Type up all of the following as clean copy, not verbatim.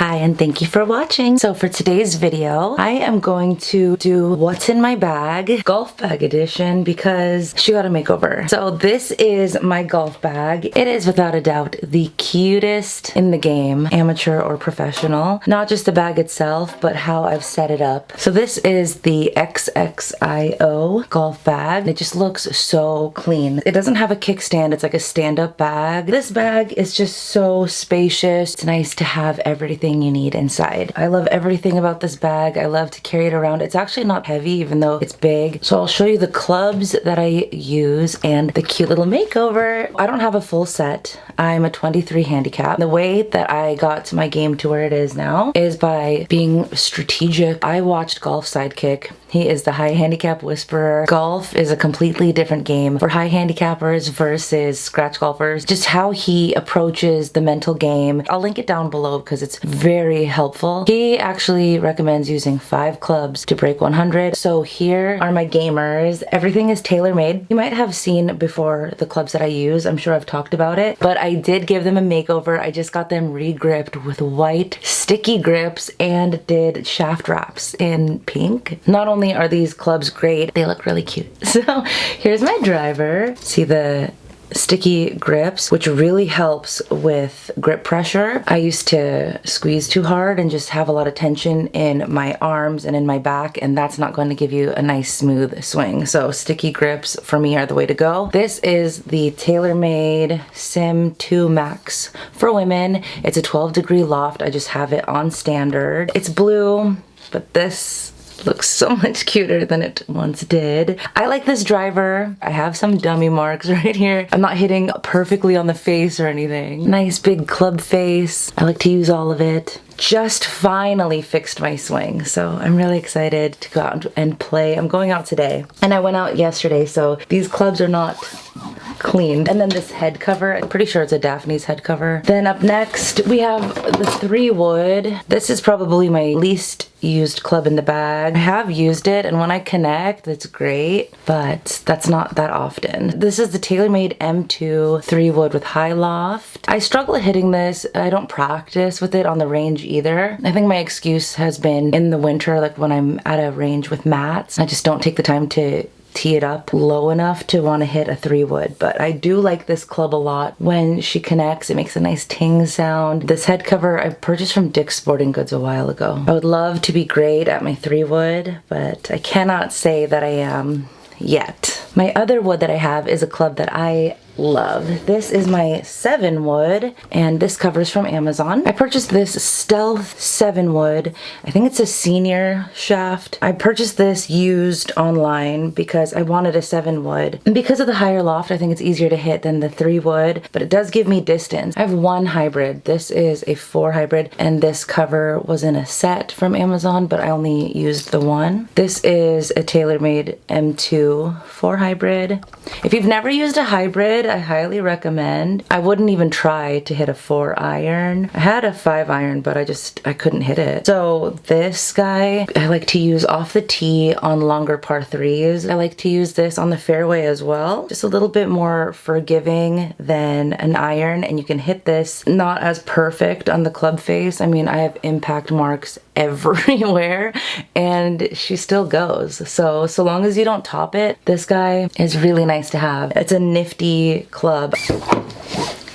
Hi, and thank you for watching. So for today's video, I am going to do what's in my bag, golf bag edition, because she got a makeover. So this is my golf bag. It is without a doubt the cutest in the game, amateur or professional. Not just the bag itself, but how I've set it up. So this is the XXIO golf bag. It just looks so clean. It doesn't have a kickstand. It's like a stand-up bag. This bag is just so spacious. It's nice to have everything you need inside. I love everything about this bag. I love to carry it around. It's actually not heavy even though it's big. So I'll show you the clubs that I use and the cute little makeover. I don't have a full set. I'm a 23 handicap. The way that I got to my game to where it is now is by being strategic. I watched Golf Sidekick. He is the high handicap whisperer. Golf is a completely different game for high handicappers versus scratch golfers. Just how he approaches the mental game. I'll link it down below because it's very helpful. He actually recommends using 5 clubs to break 100. So here are my gamers. Everything is tailor-made. You might have seen before the clubs that I use. I'm sure I've talked about it, but I did give them a makeover. I just got them re-gripped with white sticky grips and did shaft wraps in pink. Not only are these clubs great, they look really cute. So here's my driver. See the sticky grips, which really helps with grip pressure. I used to squeeze too hard and just have a lot of tension in my arms and in my back, and that's not going to give you a nice smooth swing. So sticky grips for me are the way to go. This is the Taylormade Sim 2 Max for women. It's a 12-degree loft. I just have it on standard. It's blue, but this looks so much cuter than it once did. I like this driver. I have some dummy marks right here. I'm not hitting perfectly on the face or anything. Nice big club face. I like to use all of it. Just finally fixed my swing, so I'm really excited to go out and play. I'm going out today, and I went out yesterday, so these clubs are not cleaned. And then this head cover, I'm pretty sure it's a Daphne's head cover. Then up next, we have the 3-wood. This is probably my least used club in the bag. I have used it, and when I connect, it's great, but that's not that often. This is the Taylormade M2 3-wood with high loft. I struggle at hitting this. I don't practice with it on the range either. I think my excuse has been in the winter, like when I'm at a range with mats, I just don't take the time to tee it up low enough to want to hit a 3-wood, but I do like this club a lot. When she connects, it makes a nice ting sound. This head cover I purchased from Dick's Sporting Goods a while ago. I would love to be great at my 3-wood, but I cannot say that I am yet. My other wood that I have is a club that I love. This is my 7-wood, and this cover's from Amazon. I purchased this Stealth 7-wood. I think it's a senior shaft. I purchased this used online because I wanted a 7-wood. And because of the higher loft, I think it's easier to hit than the 3-wood, but it does give me distance. I have 1 hybrid. This is a 4 hybrid, and this cover was in a set from Amazon, but I only used the 1. This is a Taylormade M2 4 hybrid. If you've never used a hybrid, I highly recommend. I wouldn't even try to hit a 4 iron. I had a 5 iron, but I couldn't hit it. So this guy, I like to use off the tee on longer par 3s. I like to use this on the fairway as well. Just a little bit more forgiving than an iron, and you can hit this not as perfect on the club face. I mean, I have impact marks everywhere, and she still goes. So long as you don't top it, this guy is really nice to have. It's a nifty club.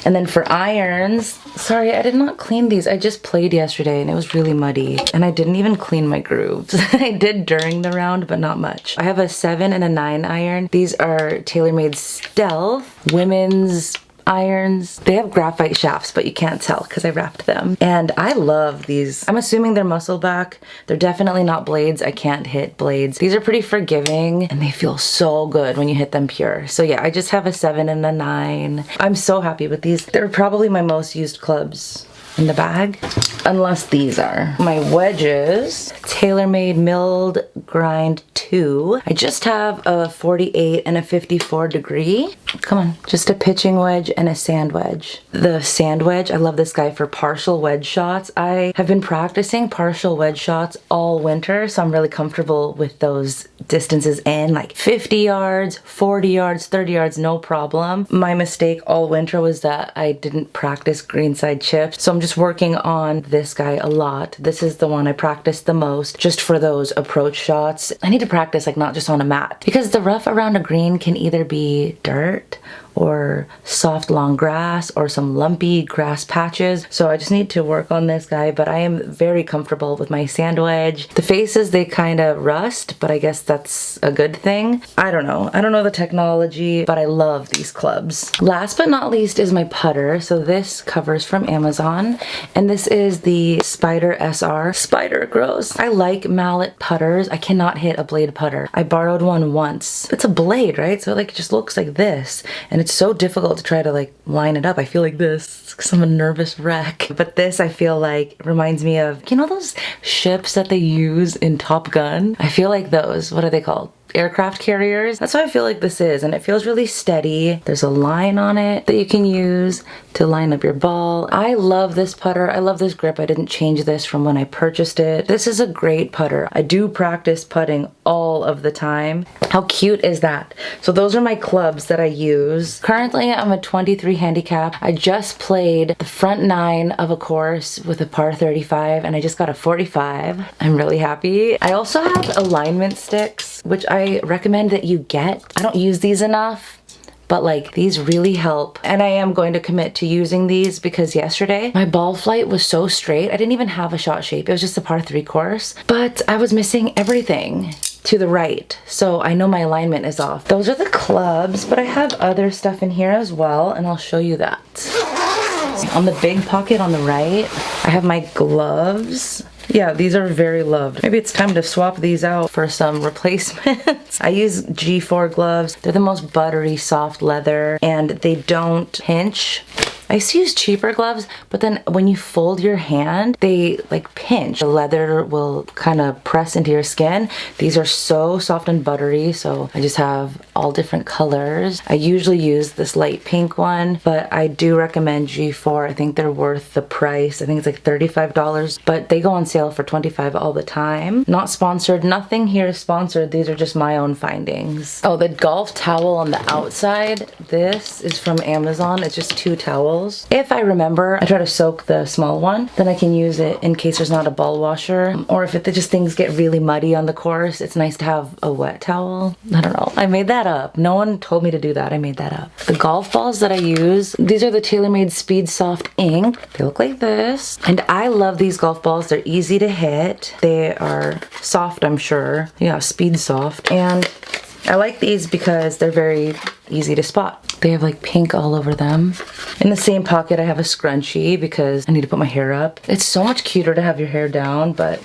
And then for irons, sorry, I did not clean these. I just played yesterday and it was really muddy, and I didn't even clean my grooves. I did during the round, but not much. I have a 7 and a 9 iron. These are Taylormade Stealth women's irons. They have graphite shafts, but you can't tell because I wrapped them. And I love these. I'm assuming they're muscle back. They're definitely not blades. I can't hit blades. These are pretty forgiving, and they feel so good when you hit them pure. So yeah, I just have a 7 and a 9. I'm so happy with these. They're probably my most used clubs in the bag, unless these are. My wedges, Taylormade Milled Grind 2. I just have a 48 and a 54 degree. Come on, just a pitching wedge and a sand wedge. The sand wedge, I love this guy for partial wedge shots. I have been practicing partial wedge shots all winter, so I'm really comfortable with those distances in, like 50 yards, 40 yards, 30 yards, no problem. My mistake all winter was that I didn't practice greenside chips, so I'm just just working on this guy a lot. This is the one I practice the most just for those approach shots. I need to practice like not just on a mat because the rough around a green can either be dirt or soft long grass or some lumpy grass patches. So I just need to work on this guy, but I am very comfortable with my sand wedge. The faces, they kind of rust, but I guess that's a good thing. I don't know. I don't know the technology, but I love these clubs. Last but not least is my putter. So this covers from Amazon, and this is the Spyder SR. Spyder, gross. I like mallet putters. I cannot hit a blade putter. I borrowed one once. It's a blade, right? So it like just looks like this, and it's so difficult to try to like line it up. I feel like this because I'm a nervous wreck. But this I feel like reminds me of, you know those ships that they use in Top Gun? I feel like those. What are they called? Aircraft carriers. That's what I feel like this is, and it feels really steady. There's a line on it that you can use to line up your ball. I love this putter. I love this grip. I didn't change this from when I purchased it. This is a great putter. I do practice putting all of the time. How cute is that? So those are my clubs that I use. Currently I'm a 23 handicap. I just played the front 9 of a course with a par 35 and I just got a 45. I'm really happy. I also have alignment sticks, which I recommend that you get. I don't use these enough, but like these really help. And I am going to commit to using these because yesterday my ball flight was so straight. I didn't even have a shot shape. It was just a par 3 course, but I was missing everything to the right. So I know my alignment is off. Those are the clubs, but I have other stuff in here as well, and I'll show you that. On the big pocket on the right, I have my gloves. Yeah, these are very loved. Maybe it's time to swap these out for some replacements. I use GFore gloves. They're the most buttery, soft leather, and they don't pinch. I used to use cheaper gloves, but then when you fold your hand, they like pinch. The leather will kind of press into your skin. These are so soft and buttery, so I just have all different colors. I usually use this light pink one, but I do recommend GFore. I think they're worth the price. I think it's like $35, but they go on sale for $25 all the time. Not sponsored. Nothing here is sponsored. These are just my own findings. Oh, the golf towel on the outside. This is from Amazon. It's just 2 towels. If I remember, I try to soak the small one, then I can use it in case there's not a ball washer, or if just things get really muddy on the course, it's nice to have a wet towel. I don't know. I made that up. No one told me to do that. I made that up. The golf balls that I use, these are the Taylormade Speed Soft Ink. They look like this. And I love these golf balls. They're easy to hit. They are soft, I'm sure. Yeah, speed soft. And I like these because they're very easy to spot. They have like pink all over them. In the same pocket I have a scrunchie because I need to put my hair up. It's so much cuter to have your hair down, but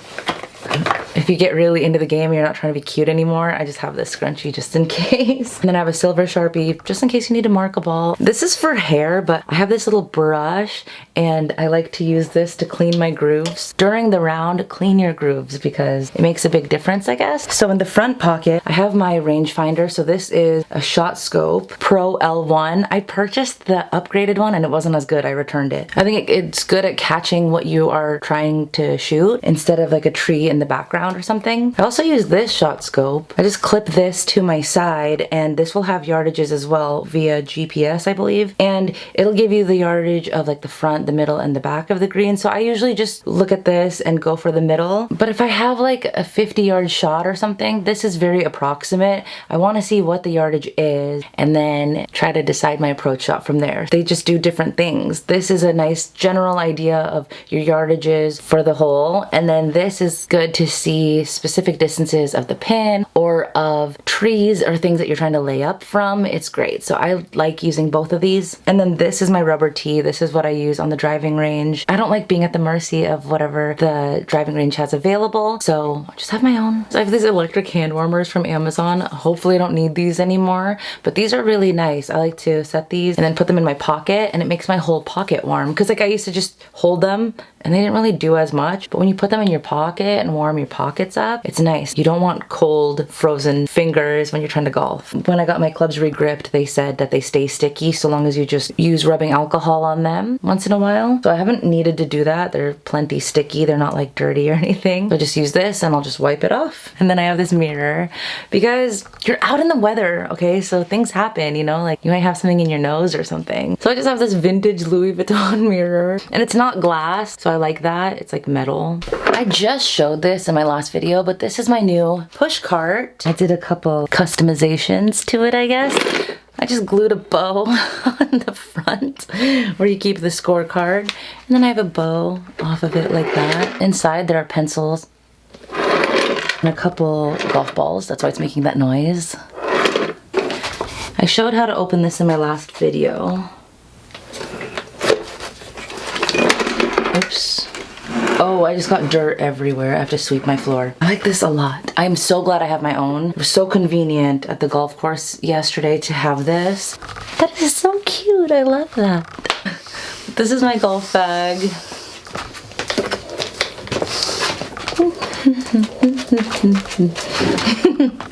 if you get really into the game and you're not trying to be cute anymore, I just have this scrunchie just in case. And then I have a silver Sharpie just in case you need to mark a ball. This is for hair, but I have this little brush and I like to use this to clean my grooves. During the round, clean your grooves because it makes a big difference, I guess. So in the front pocket, I have my rangefinder. So this is a ShotScope Pro L1. I purchased the upgraded one and it wasn't as good. I returned it. I think it's good at catching what you are trying to shoot instead of like a tree in the background or something. I also use this ShotScope. I just clip this to my side and this will have yardages as well via GPS, I believe. And it'll give you the yardage of like the front, the middle, and the back of the green. So I usually just look at this and go for the middle. But if I have like a 50-yard shot or something, this is very approximate. I want to see what the yardage is and then try to decide my approach shot from there. They just do different things. This is a nice general idea of your yardages for the hole. And then this is good to see specific distances of the pin or of trees or things that you're trying to lay up from. It's great. So I like using both of these. And then this is my rubber tee. This is what I use on the driving range. I don't like being at the mercy of whatever the driving range has available, so I just have my own. So I have these electric hand warmers from Amazon. Hopefully I don't need these anymore, but these are really nice. I like to set these and then put them in my pocket and it makes my whole pocket warm because like I used to just hold them and they didn't really do as much, but when you put them in your pocket and warm your pocket, pockets up, it's nice. You don't want cold, frozen fingers when you're trying to golf. When I got my clubs regripped, they said that they stay sticky so long as you just use rubbing alcohol on them once in a while. So I haven't needed to do that. They're plenty sticky. They're not like dirty or anything. So I just use this and I'll just wipe it off. And then I have this mirror because you're out in the weather, okay? So things happen, you know, like you might have something in your nose or something. So I just have this vintage Louis Vuitton mirror, and it's not glass, so I like that. It's like metal. I just showed this in my last video, but this is my new push cart. I did a couple customizations to it, I guess. I just glued a bow on the front where you keep the scorecard, and then I have a bow off of it like that. Inside there are pencils and a couple golf balls. That's why it's making that noise. I showed how to open this in my last video. Oops. Oh, I just got dirt everywhere. I have to sweep my floor. I like this a lot. I'm so glad I have my own. It was so convenient at the golf course yesterday to have this. That is so cute. I love that. This is my golf bag.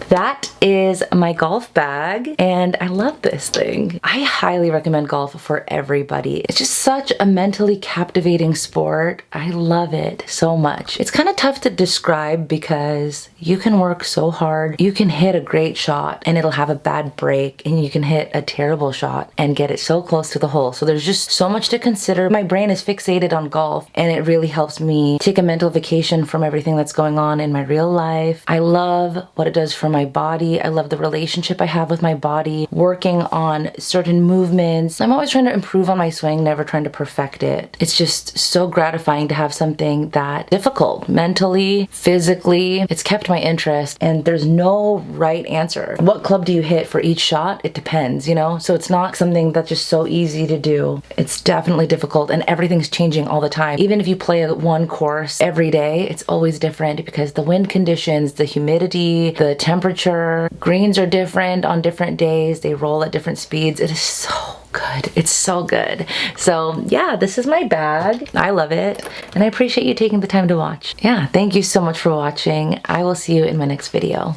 That is my golf bag, and I love this thing. I highly recommend golf for everybody. It's just such a mentally captivating sport. I love it so much. It's kind of tough to describe because you can work so hard. You can hit a great shot and it'll have a bad break, and you can hit a terrible shot and get it so close to the hole. So there's just so much to consider. My brain is fixated on golf, and it really helps me take a mental vacation from everything that's going on in my real life. I love what it does for my body. I love the relationship I have with my body, working on certain movements. I'm always trying to improve on my swing, never trying to perfect it. It's just so gratifying to have something that difficult mentally, physically. It's kept my interest, and there's no right answer. What club do you hit for each shot? It depends, you know? So it's not something that's just so easy to do. It's definitely difficult, and everything's changing all the time. Even if you play one course every day, it's always different because the wind conditions, the humidity, the temperature, greens are different on different days. They roll at different speeds. It is so good. It's so good. So yeah, this is my bag. I love it, and I appreciate you taking the time to watch. Yeah, thank you so much for watching. I will see you in my next video.